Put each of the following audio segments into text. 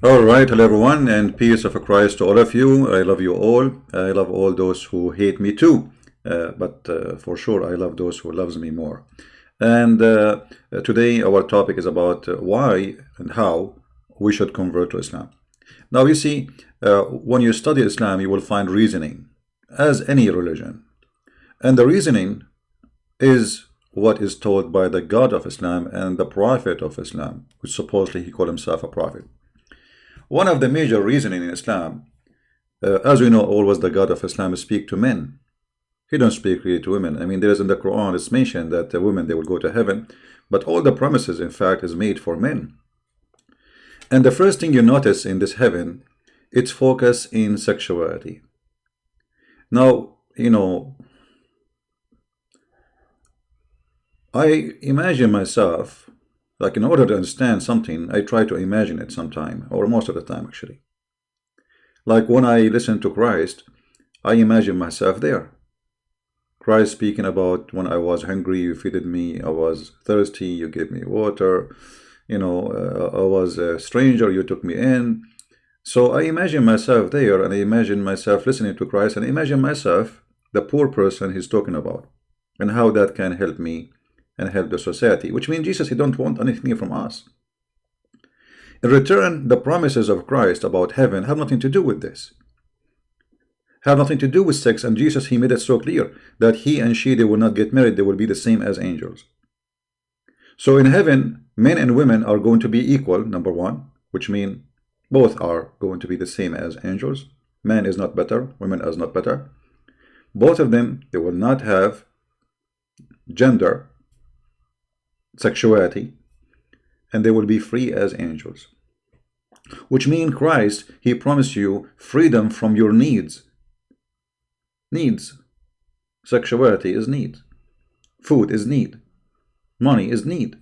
All right, hello everyone, and peace of Christ to all of you. I love you all. I love all those who hate me too, but for sure I love those who loves me more. And today our topic is about why and how we should convert to Islam. Now you see, when you study Islam, you will find reasoning, as any religion, and the reasoning is what is taught by the God of Islam and the Prophet of Islam, which supposedly he called himself a prophet. One of the major reasoning in Islam, as we know, always the God of Islam speak to men. He don't speak really to women. I mean, there is in the Quran, it's mentioned that the women, they will go to heaven, but all the promises, in fact, is made for men. And the first thing you notice in this heaven, it's focus in sexuality. Now, you know, I imagine myself, like in order to understand something, I try to imagine it sometime, or most of the time actually. Like when I listen to Christ, I imagine myself there. Christ speaking about when I was hungry, you feeded me, I was thirsty, you gave me water, you know, I was a stranger, you took me in. So I imagine myself there, and I imagine myself listening to Christ, and I imagine myself the poor person he's talking about, and how that can help me and help the society, which means Jesus, he don't want anything from us. In return, the promises of Christ about heaven have nothing to do with this, have nothing to do with sex. And Jesus, he made it so clear that he and she, they will not get married, they will be the same as angels. So in heaven, men and women are going to be equal, number one, which means both are going to be the same as angels. Man is not better, women is not better. Both of them, they will not have gender, sexuality, and they will be free as angels, which means Christ, he promised you freedom from your needs. Sexuality is need, food is need, money is need.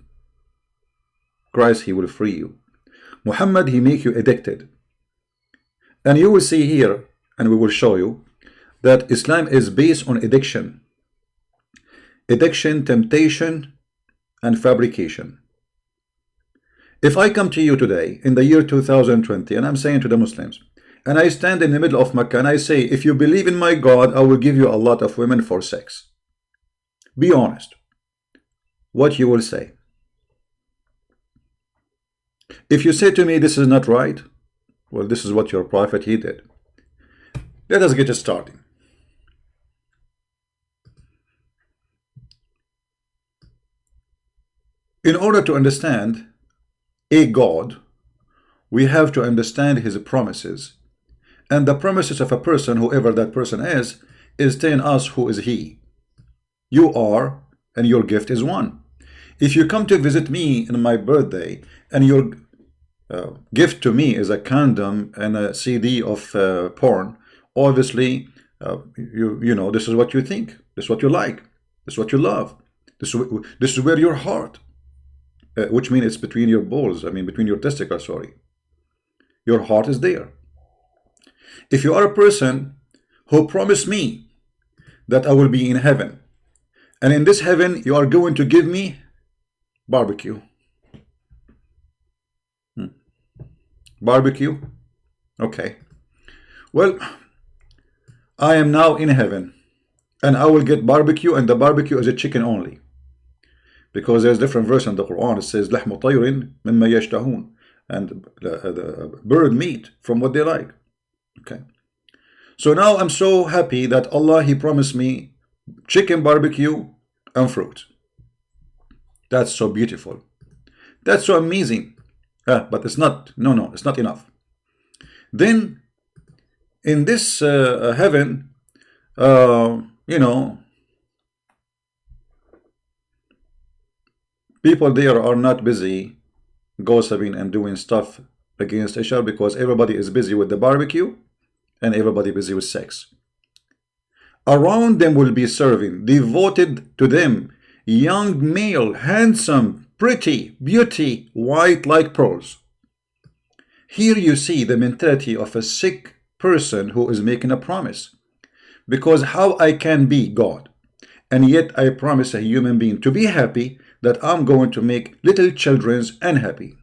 Christ, he will free you. Muhammad, he make you addicted. And you will see here, and we will show you that Islam is based on addiction, temptation, and fabrication. If I come to you today in the year 2020, and I'm saying to the Muslims, and I stand in the middle of Mecca and I say, if you believe in my God, I will give you a lot of women for sex. Be honest. What you will say? If you say to me, this is not right, well, this is what your prophet, he did. Let us get started. In order to understand a God, we have to understand his promises. And the promises of a person, whoever that person is telling us who is he. You are, and your gift is one. If you come to visit me on my birthday, and your gift to me is a condom and a CD of porn, obviously, you know, this is what you think. This is what you like. This is what you love. This is where your heart, which means it's between your balls, I mean between your testicles, sorry. Your heart is there. If you are a person who promised me that I will be in heaven, and in this heaven you are going to give me barbecue. Barbecue? Okay. Well, I am now in heaven, and I will get barbecue, and the barbecue is a chicken only. Because there's different verse in the Quran. It says لحم طير مما يشتهون, and the bird meat from what they like. Okay. So now I'm so happy that Allah, he promised me chicken, barbecue, and fruit. That's so beautiful. That's so amazing. But it's not. No, it's not enough. Then in this heaven, you know, people there are not busy gossiping and doing stuff against each other, because everybody is busy with the barbecue and everybody busy with sex. Around them will be serving, devoted to them, young male, handsome, pretty, beauty, white like pearls. Here you see the mentality of a sick person who is making a promise. Because how I can be God, and yet I promise a human being to be happy, that I'm going to make little children unhappy.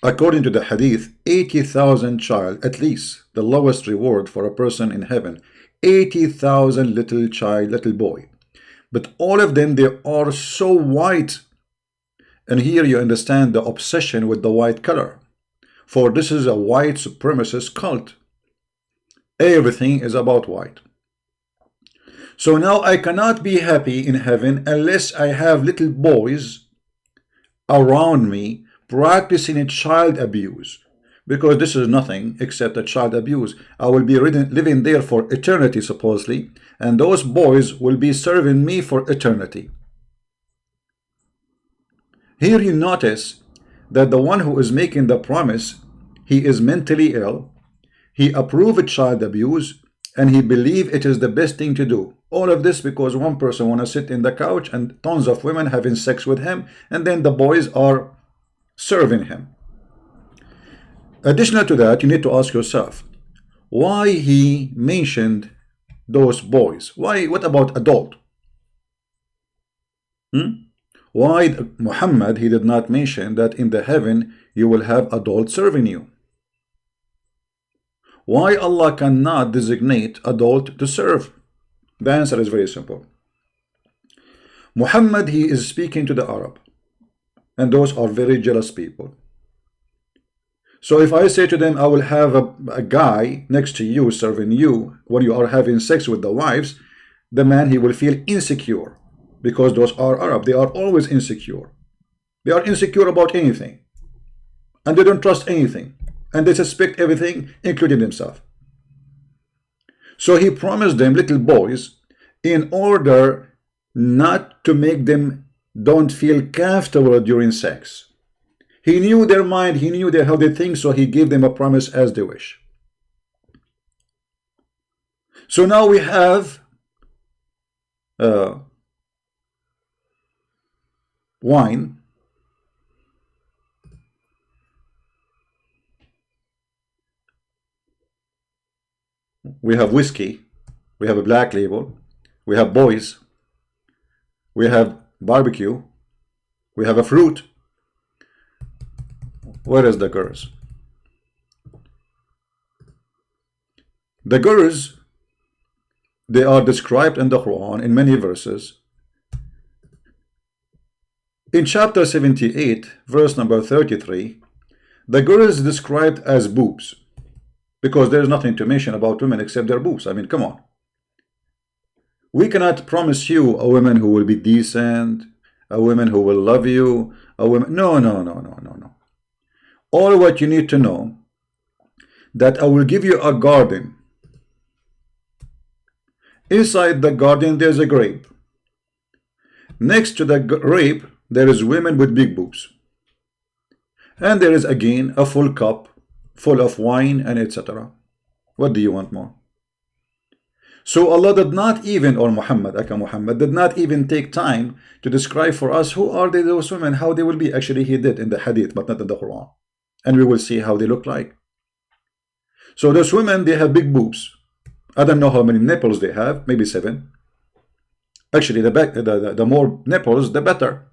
According to the hadith, 80,000 child, at least the lowest reward for a person in heaven, 80,000 little child, little boy. But all of them, they are so white. And here you understand the obsession with the white color. For this is a white supremacist cult. Everything is about white. So now I cannot be happy in heaven unless I have little boys around me practicing a child abuse, because this is nothing except a child abuse. I will be living there for eternity supposedly, and those boys will be serving me for eternity. Here you notice that the one who is making the promise, he is mentally ill, he approved child abuse, and he believes it is the best thing to do. All of this because one person want to sit in the couch and tons of women having sex with him, and then the boys are serving him. Additional to that, you need to ask yourself why he mentioned those boys. Why? What about adult? Why Muhammad, he did not mention that in the heaven you will have adults serving you? Why Allah cannot designate adult to serve? The answer is very simple. Muhammad, he is speaking to the Arab, and those are very jealous people. So if I say to them, I will have a guy next to you serving you when you are having sex with the wives, the man, he will feel insecure, because those are Arab. They are always insecure. They are insecure about anything, and they don't trust anything, and they suspect everything, including themselves. So he promised them little boys in order not to make them don't feel comfortable during sex. He knew their mind, he knew how they think, so he gave them a promise as they wish. So now we have wine, we have whiskey, we have a black label, we have boys, we have barbecue, we have a fruit. Where is the girls? The girls, they are described in the Qur'an in many verses. In chapter 78, verse number 33, the girls described as boobs, because there is nothing to mention about women except their boobs. I mean, come on. We cannot promise you a woman who will be decent, a woman who will love you, a woman. No. All what you need to know, that I will give you a garden. Inside the garden there's a grape. Next to the grape there is women with big boobs. And there is again a full cup full of wine and etc. What do you want more? So Allah did not even, or Muhammad did not even take time to describe for us who are they, those women, how they will be. Actually he did in the hadith, but not in the Quran. And we will see how they look like. So those women, they have big boobs. I don't know how many nipples they have, maybe 7. Actually, the more nipples, the better.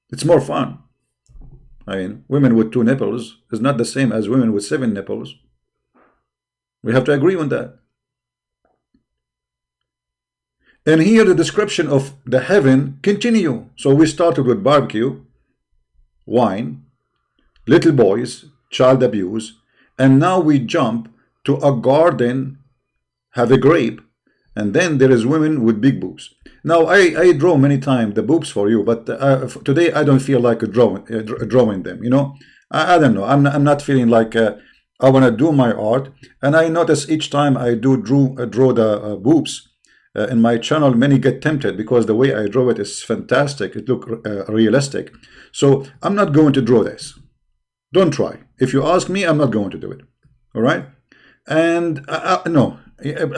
It's more fun. I mean, women with 2 nipples is not the same as women with 7 nipples. We have to agree on that. And here the description of the heaven continue. So we started with barbecue, wine, little boys, child abuse, and now we jump to a garden, have a grape, and then there is women with big boobs. Now I draw many times the boobs for you, but today I don't feel like drawing them. You know, I don't know. I'm not feeling like I want to do my art. And I notice each time I draw the boobs in my channel, many get tempted because the way I draw it is fantastic. It looks realistic. So I'm not going to draw this. Don't try. If you ask me, I'm not going to do it. All right? And no,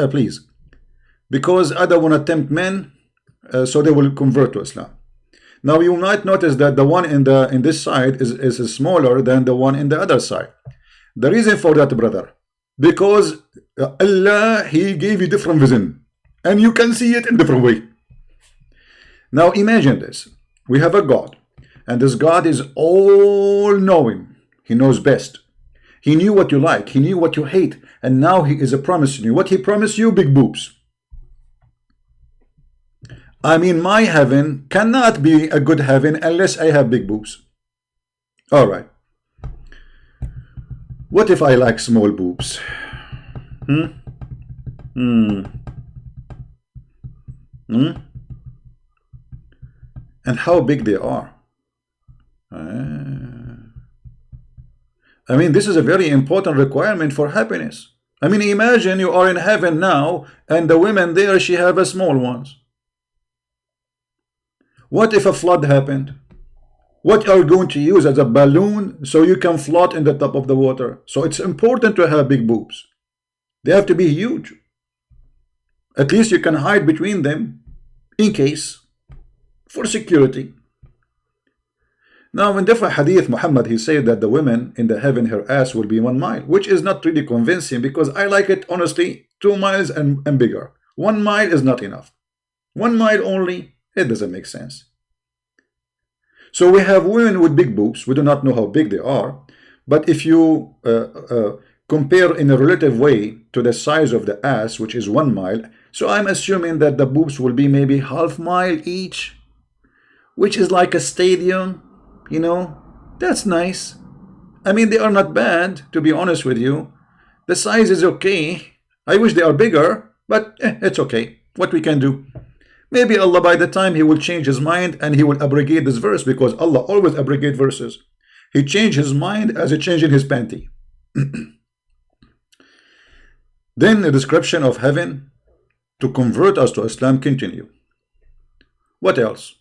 please, because I don't want to tempt men, so they will convert to Islam. Now you might notice that the one in this side is smaller than the one in the other side. The reason for that, brother, because Allah, He gave you different vision, and you can see it in different way. Now imagine this: we have a God, And this God is all-knowing. He knows best. He knew what you like. He knew what you hate. And now he is promising you. What he promised you? Big boobs. I mean, my heaven cannot be a good heaven unless I have big boobs. All right. What if I like small boobs? And how big they are. I mean, this is a very important requirement for happiness. I mean, imagine you are in heaven now, and the women there, she have a small ones. What if a flood happened? What are you going to use as a balloon so you can float in the top of the water? So it's important to have big boobs. They have to be huge. At least you can hide between them in case, for security. Now, in different hadith, Muhammad, he said that the women in the heaven, her ass will be 1 mile, which is not really convincing because I like it, honestly, 2 miles and bigger. 1 mile is not enough. 1 mile only, it doesn't make sense. So we have women with big boobs. We do not know how big they are. But if you compare in a relative way to the size of the ass, which is 1 mile, so I'm assuming that the boobs will be maybe ½ mile each, which is like a stadium. You know, that's nice. I mean, they are not bad, to be honest with you. The size is okay. I wish they are bigger, but it's okay. What we can do. Maybe Allah, by the time he will change his mind and he will abrogate this verse, because Allah always abrogates verses. He changed his mind as a change in his panty. Then the description of heaven to convert us to Islam continue. What else?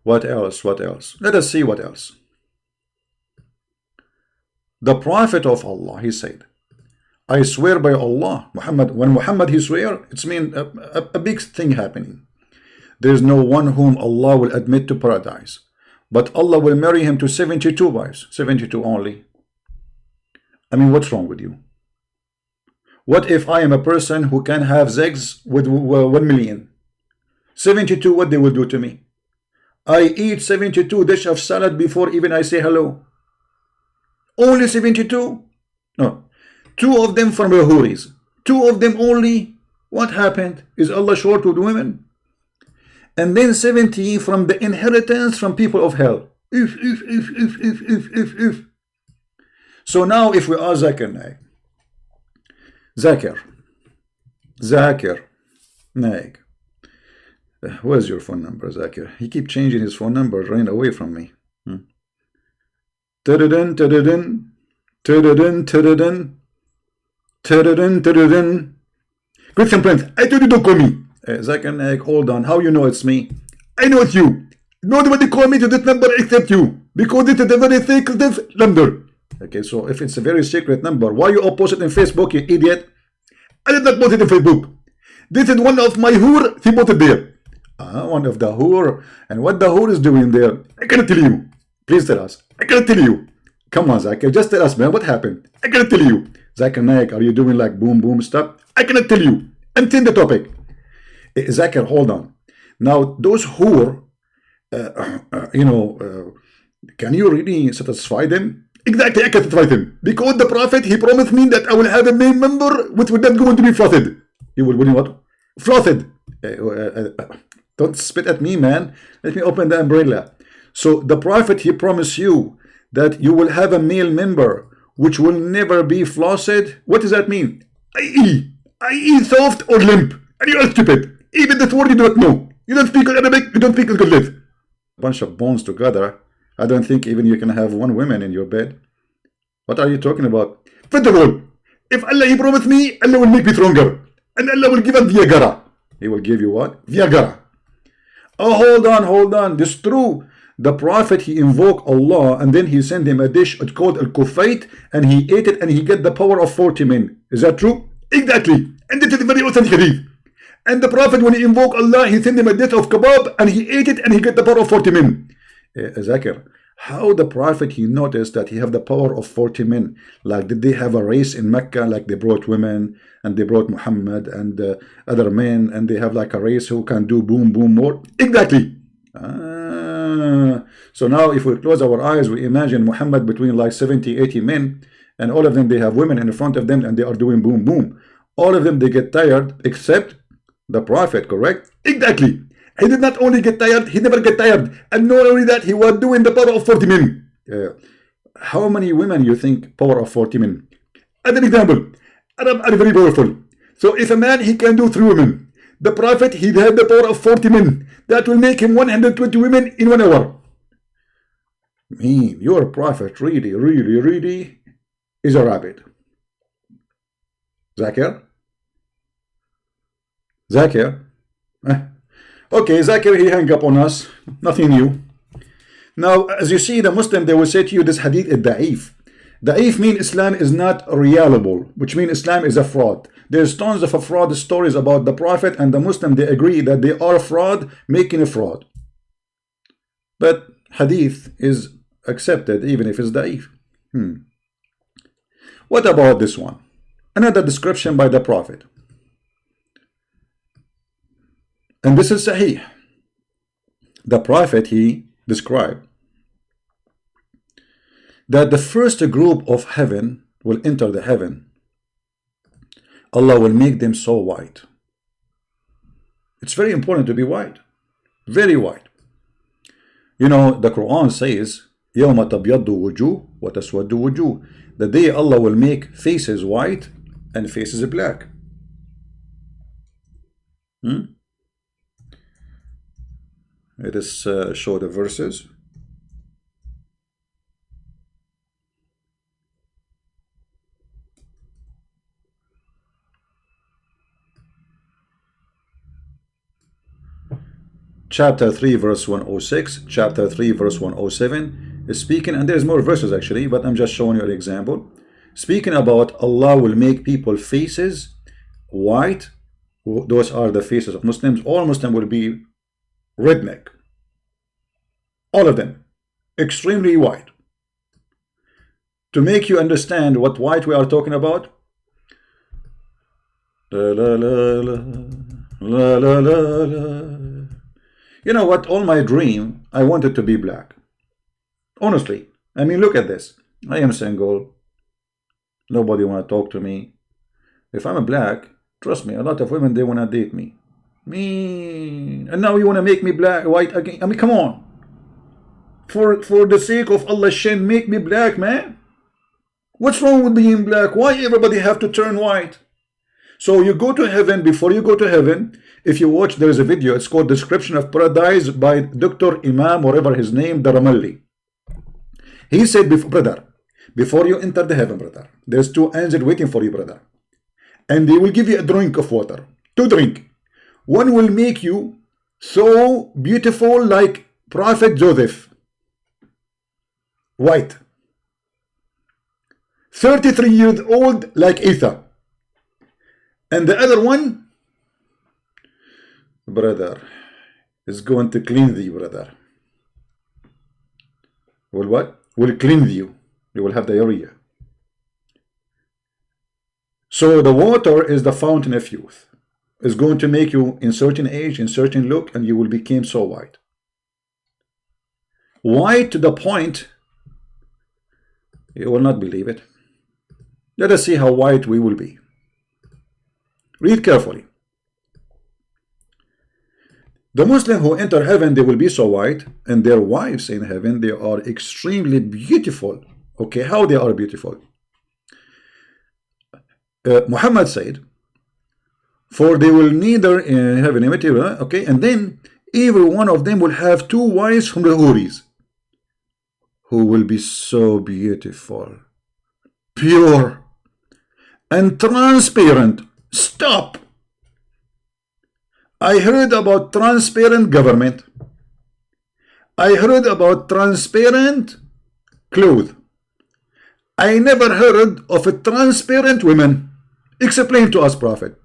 What else? What else? Let us see what else. The Prophet of Allah, he said, I swear by Allah, Muhammad, when Muhammad he swear, it's mean a big thing happening. There is no one whom Allah will admit to paradise, but Allah will marry him to 72 wives, 72 only. I mean, what's wrong with you? What if I am a person who can have sex with 1 million? 72, what they will do to me? I eat 72 dish of salad before even I say hello. Only 72? No. 2 of them from the Huris. 2 of them only. What happened? Is Allah short with women? And then 70 from the inheritance from people of hell. If. So now if we are Zakir Naik. Zakir Naik. Where's your phone number, Zakir? He keep changing his phone number, running away from me. Great complaint. I told you don't call me. Zakir Naik, hold on. How you know it's me? I know it's you. Nobody call me to this number except you, because it is a very secret number. Okay, so if it's a very secret number, why you post it in Facebook, you idiot? I did not post it in Facebook. This is one of my whore. He put it there. One of the whore. And what the whore is doing there, I cannot tell you. Please tell us. I cannot tell you. Come on, Zakir, just tell us, man, what happened? I cannot tell you. Zakir Naik, are you doing like boom boom stuff? I cannot tell you. I'm in the topic. Zakir, hold on. Now, those whore, can you really satisfy them? Exactly, I can satisfy them. Because the Prophet, he promised me that I will have a main member which will not going to be flaccid. You will what? Flaccid. Don't spit at me, man. Let me open the umbrella. So the Prophet, he promised you that you will have a male member which will never be flaccid. What does that mean? I.e. soft or limp. And you are stupid. Even this word you do not know. You don't speak Arabic, you don't speak English. Bunch of bones together. I don't think even you can have 1 woman in your bed. What are you talking about? First of all, if Allah he promised me, Allah will make me stronger. And Allah will give us Viagra. He will give you what? Viagra. Oh, hold on. This is true. The Prophet, he invoked Allah and then he sent him a dish called al-kufayt and he ate it and he get the power of 40 men. Is that true? Exactly. And this is very authentic hadith. And the Prophet, when he invoked Allah, he sent him a dish of kebab and he ate it and he get the power of 40 men. Zakir, how the Prophet, he noticed that he have the power of 40 men? Like, did they have a race in Mecca? Like they brought women and they brought Muhammad and other men and they have like a race who can do boom boom more? Exactly. So now if we close our eyes, we imagine Muhammad between like 70, 80 men, and all of them, they have women in front of them, and they are doing boom, boom. All of them, they get tired, except the Prophet, correct? Exactly. He did not only get tired, he never get tired. And not only that, he was doing the power of 40 men. How many women you think power of 40 men? As an example, Arab are very powerful. So if a man, he can do 3 women. The Prophet, he had the power of 40 men. That will make him 120 women in 1 hour. Man, your Prophet really, really, really is a rabbit. Zakir? Zakir? Okay, Zakir, he hung up on us. Nothing new. Now, as you see, the Muslim, they will say to you, this hadith is da'if. Da'if means Islam is not reliable, which means Islam is a fraud. There's tons of fraud stories about the Prophet, and the Muslim, they agree that they are a fraud, making a fraud. But hadith is accepted even if it's da'if. What about this one? Another description by the Prophet. And this is Sahih. The Prophet, he described that the first group of heaven will enter the heaven. Allah will make them so white. It's very important to be white. Very white. You know, the Qur'an says, يَوْمَ تَبْيَضُّ وُجُوهُ وَتَسْوَدُّ وُجُوهُ. The day Allah will make faces white and faces black. Let us show the verses. Chapter 3 verse 106, chapter 3 verse 107 is speaking, and there's more verses actually, but I'm just showing you an example. Speaking about Allah will make people faces white. Those are the faces of Muslims. All Muslims will be redneck. All of them. Extremely white. To make you understand what white we are talking about. La, la, la, la, la, la, la, la. You know what? All my dream, I wanted to be black. Honestly. I mean, look at this. I am single. Nobody want to talk to me. If I'm a black, trust me, a lot of women, they want to date me. And now you want to make me black, white again? I mean, come on. For the sake of Allah's shin, make me black, man. What's wrong with being black? Why everybody have to turn white? So you go to heaven. Before you go to heaven, if you watch, there is a video. It's called Description of Paradise by Dr. Imam, whatever his name, Daramalli. He said, brother, before you enter the heaven, brother, there's 2 angels waiting for you, brother. And they will give you a drink of water. 2 drink. One will make you so beautiful like Prophet Joseph. White. 33 years old like Isa. And the other one, brother, is going to cleanse you, brother. Will what? Will cleanse you. You will have diarrhea. So the water is the fountain of youth. It's going to make you in certain age, in certain look, and you will become so white. White to the point, you will not believe it. Let us see how white we will be. Read carefully. The Muslims who enter heaven, they will be so white, and their wives in heaven, they are extremely beautiful. Okay, how they are beautiful? Muhammad said, for they will neither have an immaterial, okay, and then every one of them will have 2 wives from the Houris, who will be so beautiful, pure, and transparent. Stop! I heard about transparent government. I heard about transparent clothes. I never heard of a transparent woman. Explain to us, Prophet.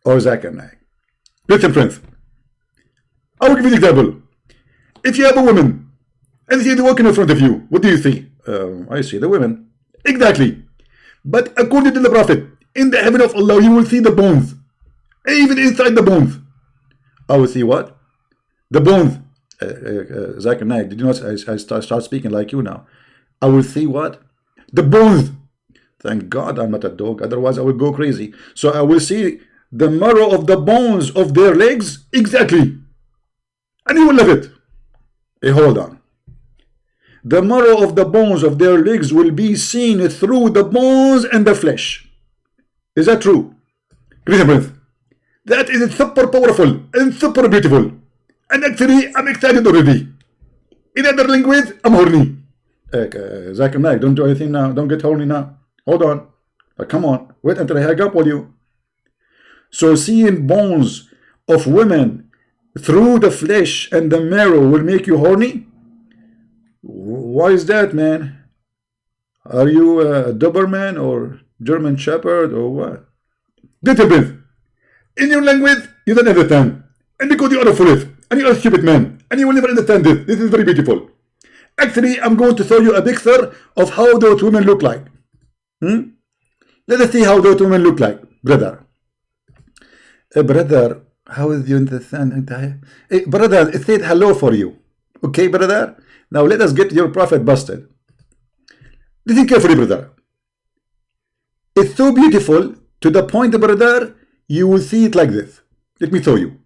Or Zakir Naik. Listen, friends. I will give you an example. If you have a woman and she's walking in front of you, what do you see? I see the women. Exactly. But according to the Prophet, in the heaven of Allah, you will see the bones. Even inside the bones. I will see what? The bones. Zakir Naik, did you not? I start speaking like you now. I will see what? The bones. Thank God I'm not a dog, otherwise I would go crazy. So I will see the marrow of the bones of their legs, exactly. And you will love it. Hey, hold on. The marrow of the bones of their legs will be seen through the bones and the flesh. Is that true? Breathe a breath. That is super powerful and super beautiful. And actually, I'm excited already. In other language, I'm horny. Zakir Naik, don't do anything now. Don't get horny now. Hold on. Come on. Wait until I hang up on you. So seeing bones of women through the flesh and the marrow will make you horny? Why is that, man? Are you a Doberman or German Shepherd or what? Little bit. In your language, you don't understand. And because you are a fool, and you are a stupid man, and you will never understand this. This is very beautiful. Actually, I'm going to show you a picture of how those women look like. Let us see how those women look like, brother. Brother, how is you understand? Hey, brother, it said hello for you. Okay, brother? Now let us get your prophet busted. Listen carefully, brother. It's so beautiful to the point, brother, you will see it like this. Let me show you.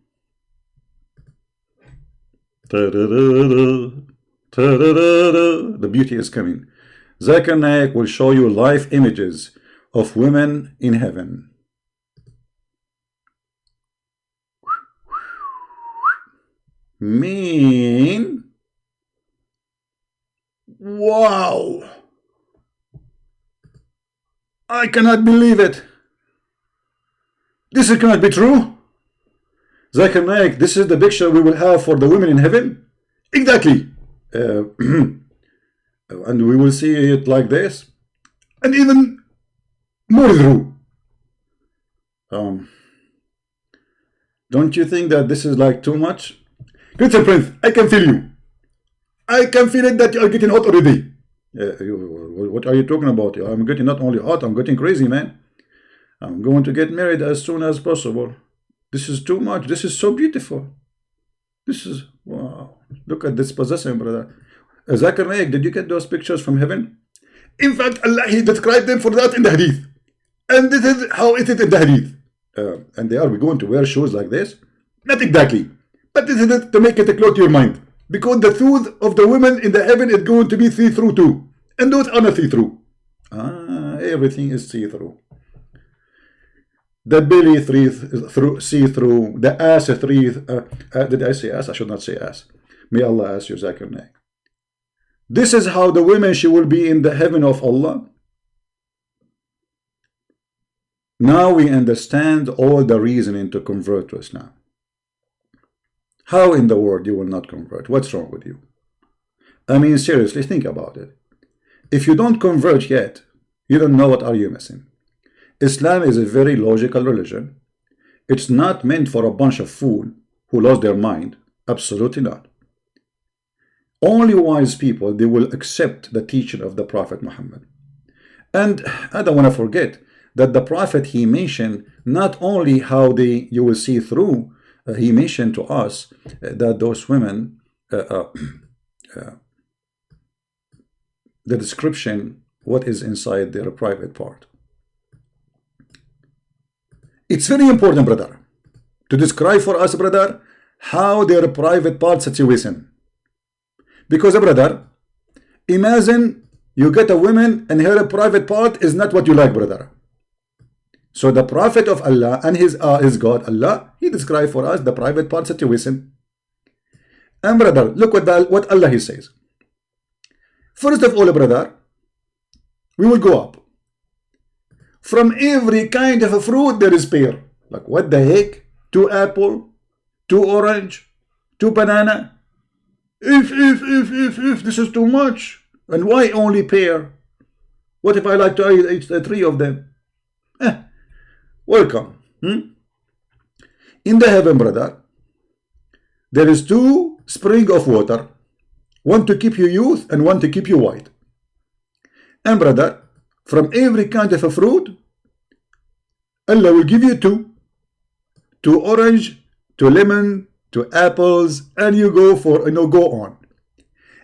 The beauty is coming. Zakir Naik will show you live images of women in heaven. Mean. Wow. I cannot believe it. This cannot be true. Zakir Naik, this is the picture we will have for the women in heaven? Exactly. And we will see it like this. And even more through. Don't you think that this is like too much? Christian Prince, I can feel you. I can feel it that you are getting hot already. What are you talking about? I'm getting not only hot, I'm getting crazy, man. I'm going to get married as soon as possible. This is too much. This is so beautiful. This is, wow. Look at this possession, brother. Zakir Naik, did you get those pictures from heaven? In fact, Allah, He described them for that in the hadith. And this is how it is in the hadith. And they are we going to wear shoes like this? Not exactly. But this is it to make it close to your mind. Because the shoes of the women in the heaven is going to be see-through too. And those are not see-through. Everything is see-through. The belly see-through. The ass did I say ass? I should not say ass. May Allah ask you, Zakir Naik. This is how the women she will be in the heaven of Allah. Now we understand all the reasoning to convert to Islam. How in the world you will not convert? What's wrong with you? I mean, seriously, think about it. If you don't convert yet, you don't know what are you missing. Islam is a very logical religion. It's not meant for a bunch of fools who lost their mind. Absolutely not. Only wise people, they will accept the teaching of the Prophet Muhammad. And I don't want to forget that the Prophet, he mentioned not only how you will see through, he mentioned to us that those women, the description, what is inside their private part. It's very important, brother, to describe for us, brother, how their private part situation. Because, brother, imagine you get a woman and her private part is not what you like, brother. So the Prophet of Allah and his God, Allah, he described for us the private part situation. And brother, look what Allah he says. First of all, brother, we will go up. From every kind of a fruit there is pear. Like what the heck? 2 apple, 2 orange, 2 banana. If this is too much. And why only pear? What if I like to eat 3 of them? Welcome. In the heaven, brother, there is 2 springs of water. One to keep you youth and one to keep you white. And brother, from every kind of a fruit, Allah will give you 2. 2 orange, 2 lemon, to apples, and you go for, go on.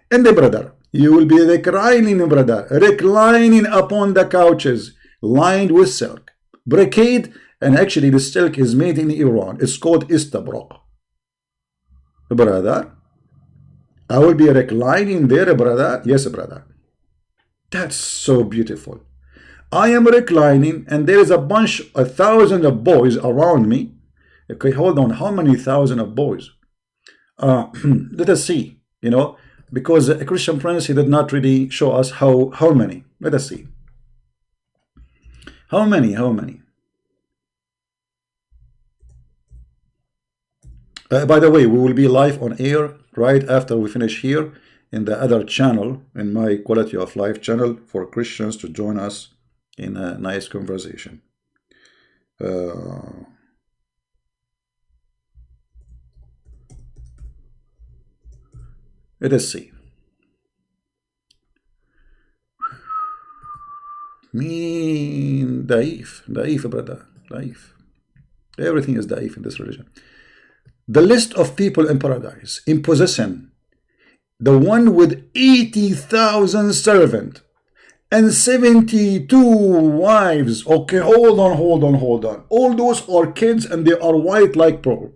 And the brother, you will be reclining, brother, reclining upon the couches, lined with silk, brocade, and actually the silk is made in Iran. It's called istabroq. Brother, I will be reclining there, brother. Yes, brother. That's so beautiful. I am reclining, and there is a bunch, 1,000 of boys around me. Okay, hold on. How many thousand of boys? Let us see. Because a Christian Prince, he did not really show us how many. Let us see. How many? By the way, we will be live on air right after we finish here in the other channel, in my Quality of Life channel, for Christians to join us in a nice conversation. Let us see. Daif, brother, daif. Everything is daif in this religion. The list of people in paradise in possession, the one with 80,000 servants and 72 wives. Okay, hold on. All those are kids, and they are white like pearl.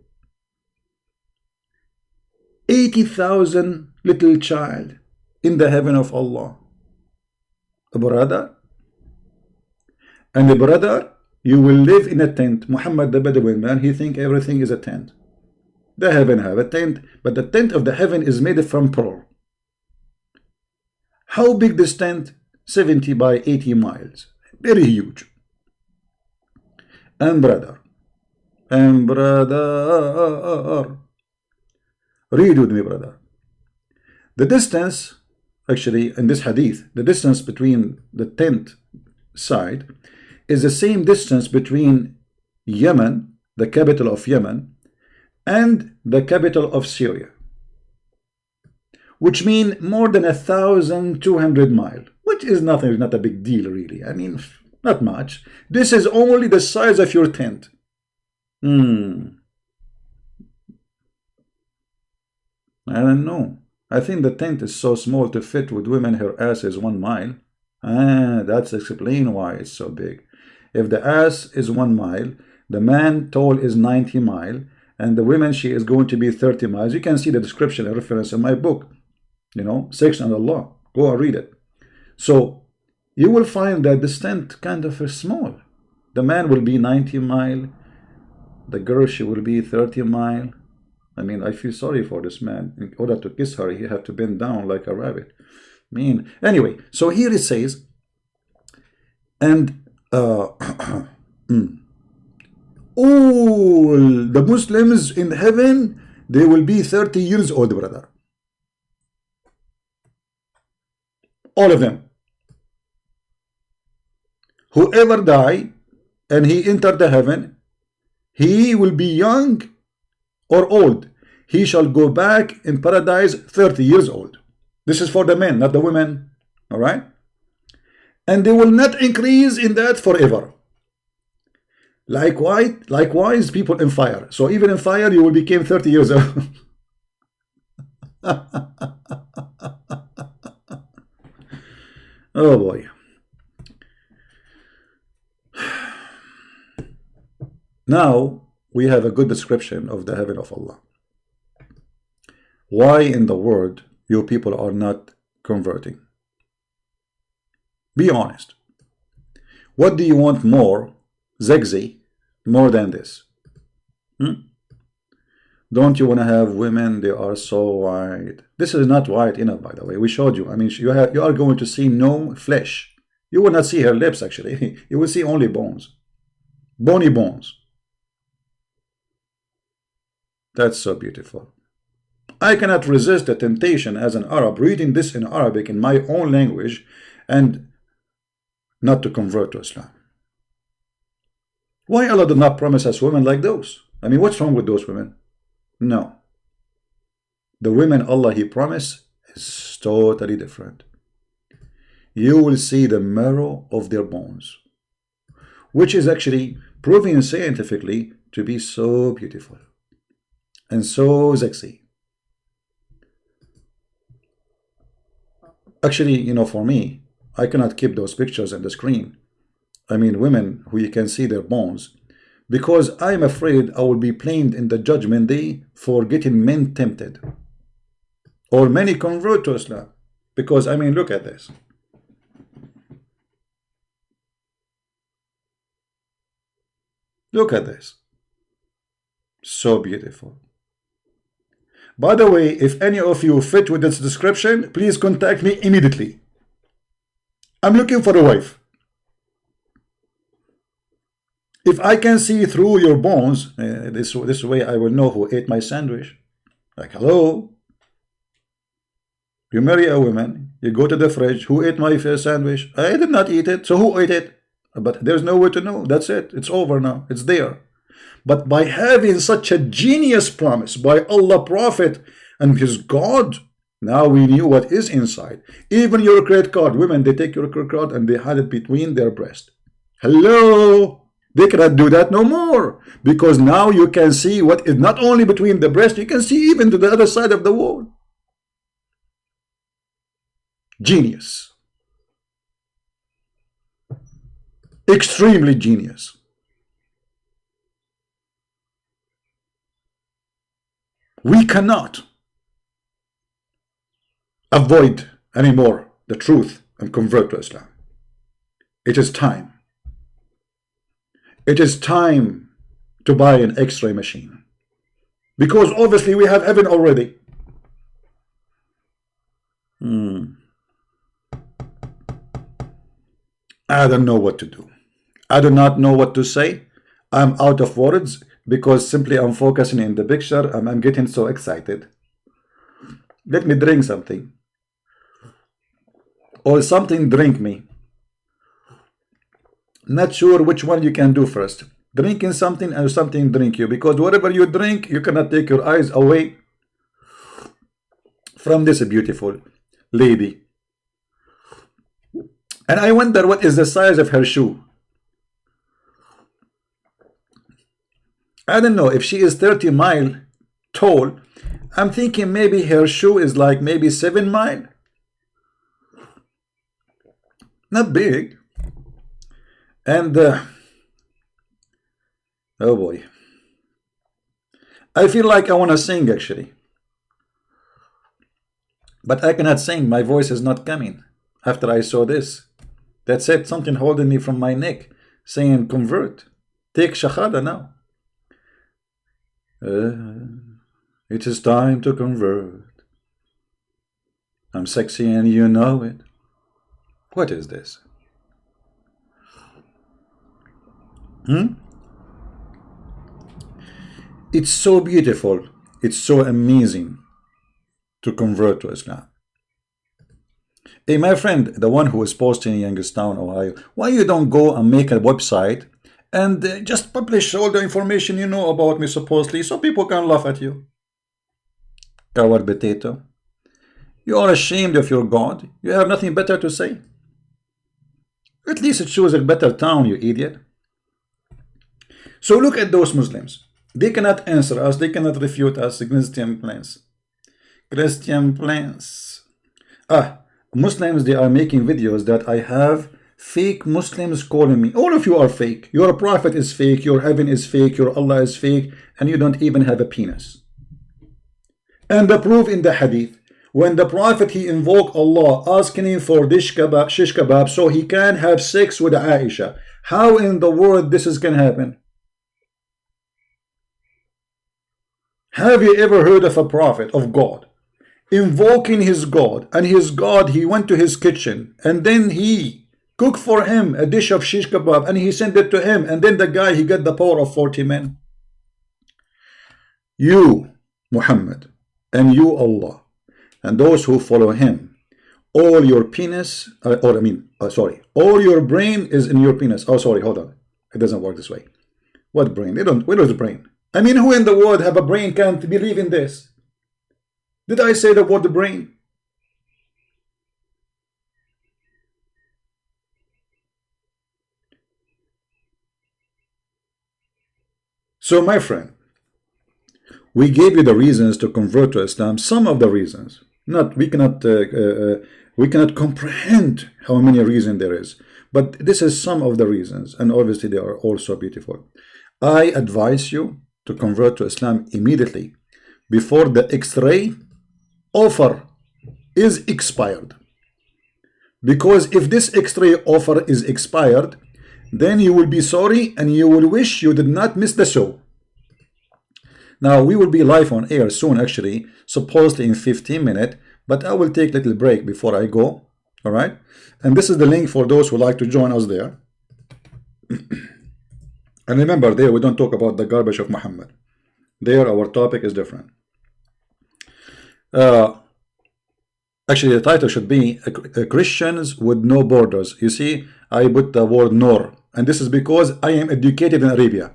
80,000 little child in the heaven of Allah. A brother. And the brother, you will live in a tent. Muhammad the Bedouin man, he think everything is a tent. The heaven have a tent, but the tent of the heaven is made from pearl. How big this tent? 70 by 80 miles. Very huge. And brother. Read with me, brother. The distance, actually, in this hadith, the distance between the tent side is the same distance between Yemen, the capital of Yemen, and the capital of Syria, which mean more than 1,200 miles, which is nothing, not a big deal really. I mean, not much. This is only the size of your tent. I don't know. I think the tent is so small to fit with women, her ass is 1 mile. That's explain why it's so big. If the ass is 1 mile, the man tall is 90 miles, and the women, she is going to be 30 miles. You can see the description and reference in my book, Section on Allah. Go and read it. So you will find that this tent kind of is small. The man will be 90 miles. The girl, she will be 30 miles. I mean, I feel sorry for this man. In order to kiss her, he have to bend down like a rabbit. Anyway, so here it says, and all the Muslims in heaven, they will be 30 years old, brother. All of them. Whoever died and he entered the heaven, he will be young or old. He shall go back in paradise 30 years old. This is for the men, not the women. All right? And they will not increase in that forever. Likewise, people in fire. So even in fire, you will become 30 years old. Oh boy. Now we have a good description of the heaven of Allah. Why in the world you people are not converting? Be honest. What do you want more, Zegzi, more than this? Don't you want to have women? They are so white. This is not white enough, by the way. We showed you. I mean, you are going to see no flesh. You will not see her lips, actually. You will see only bones. Bony bones. That's so beautiful. I cannot resist the temptation as an Arab, reading this in Arabic in my own language, and not to convert to Islam. Why Allah did not promise us women like those? I mean, what's wrong with those women? No. The women Allah He promised is totally different. You will see the marrow of their bones, which is actually proven scientifically to be so beautiful. and so sexy. Actually, you know, for me, I cannot keep those pictures on the screen. I mean, women who you can see their bones, because I'm afraid I will be blamed in the judgment day for getting men tempted, or many convert to Islam. Because, I mean, look at this. Look at this. So beautiful. By the way, if any of you fit with this description, please contact me immediately. I'm looking for a wife. If I can see through your bones, this way I will know who ate my sandwich. Like, hello? You marry a woman, you go to the fridge, who ate my sandwich? I did not eat it, so who ate it? But there's no way to know. That's it. It's over now. It's there. But by having such a genius promise by Allah, Prophet, and his God, now we knew what is inside. Even your credit card, women, they take your credit card and they hide it between their breasts. Hello? They cannot do that no more, because now you can see what is not only between the breast, you can see even to the other side of the wall. Genius. Extremely genius. We cannot avoid anymore the truth and convert to Islam. It is time. It is time to buy an X-ray machine, because obviously we have heaven already. I don't know what to do. I do not know what to say. I'm out of words, because simply I'm focusing in the picture and I'm getting so excited. Let me drink something, or something drink me. Not sure which one you can do first, drinking something or something drink you, because whatever you drink, you cannot take your eyes away from this beautiful lady. And I wonder what is the size of her shoe. I don't know if she is 30 mile tall. I'm thinking maybe her shoe is like maybe 7 mile. Not big. And oh boy, I feel like I want to sing actually, but I cannot sing. My voice is not coming after I saw this. That's it. Something holding me from my neck, saying convert, take shahada now. It is time to convert. I'm sexy and you know it. What is this? It's so beautiful. It's so amazing to convert to Islam. Hey, my friend, the one who is posting in Youngstown, Ohio, why you don't go and make a website and just publish all the information you know about me supposedly, so people can laugh at you? Coward potato. You are ashamed of your God. You have nothing better to say. At least it shows a better town, you idiot. So look at those Muslims. They cannot answer us. They cannot refute us. Christian plans. Christian plans. Muslims, they are making videos that I have fake Muslims calling me. All of you are fake. Your prophet is fake. Your heaven is fake. Your Allah is fake. And you don't even have a penis. And the proof in the hadith. When the prophet, he invoked Allah, asking him for shish kebab so he can have sex with Aisha. How in the world this is going to happen? Have you ever heard of a prophet of God invoking his God, and his God, he went to his kitchen and then he cooked for him a dish of shish kebab and he sent it to him, and then the guy, he got the power of 40 men? You, Muhammad, and you, Allah, and those who follow him, all your penis, all your brain is in your penis. Oh, sorry, hold on. It doesn't work this way. What brain? Where is the brain? I mean, who in the world have a brain can't believe in this? Did I say the word brain? So my friend, We gave you the reasons to convert to Islam, some of the reasons. We cannot comprehend how many reasons there is, but this is some of the reasons, and obviously they are also beautiful. I advise you to convert to Islam immediately before the X-ray offer is expired, because if this X-ray offer is expired, then you will be sorry and you will wish you did not miss the show. Now we will be live on air soon, actually, supposedly in 15 minutes, but I will take a little break before I go. All right, and this is the link for those who like to join us there. And remember, there we don't talk about the garbage of Muhammad. There our topic is different. Actually, the title should be Christians with no borders. You see, I put the word nor, and this is because I am educated in Arabia.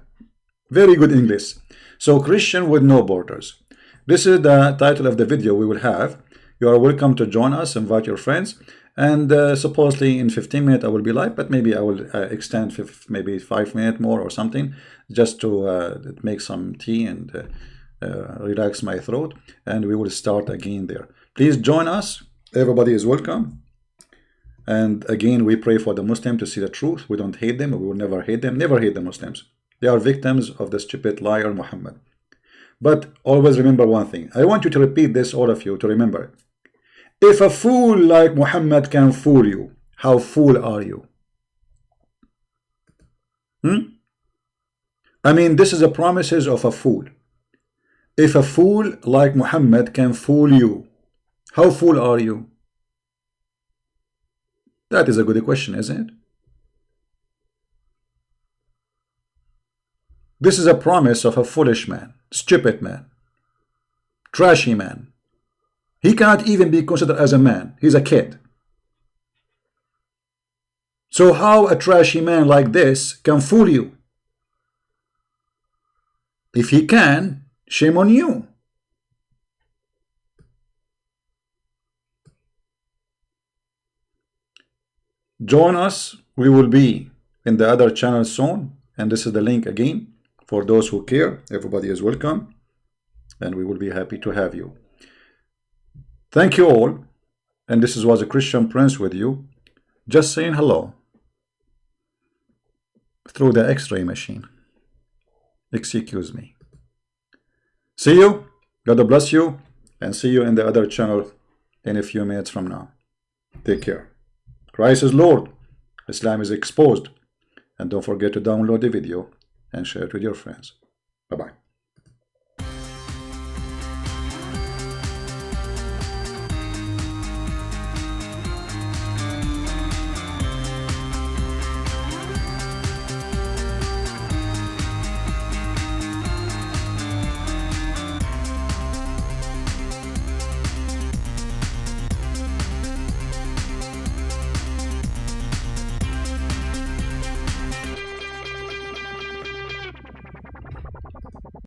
Very good English. So Christian with no borders. This is the title of the video we will have. You are welcome to join us, invite your friends, and supposedly in 15 minutes I will be live, but maybe I will extend maybe 5 minutes more or something, just to make some tea and relax my throat, and we will start again there. Please join us. Everybody is welcome. And again, we pray for the Muslim to see the truth. We don't hate them. We will never hate them. Never hate the Muslims. They are victims of the stupid liar Muhammad. But always remember one thing. I want you to repeat this, all of you, to remember it. If a fool like Muhammad can fool you, how fool are you? I mean, this is the promises of a fool. If a fool like Muhammad can fool you, how fool are you? That is a good question, isn't it? This is a promise of a foolish man, stupid man, trashy man. He cannot even be considered as a man. He's a kid. So how a trashy man like this can fool you? If he can, shame on you. Join us. We will be in the other channel soon, and this is the link again for those who care. Everybody is welcome, and we will be happy to have you. Thank you all, and this was a Christian Prince with you, just saying hello through the X-ray machine. Excuse me. See you. God bless you, and see you in the other channel in a few minutes from now. Take care. Christ is Lord. Islam is exposed. And don't forget to download the video and share it with your friends. Bye-bye.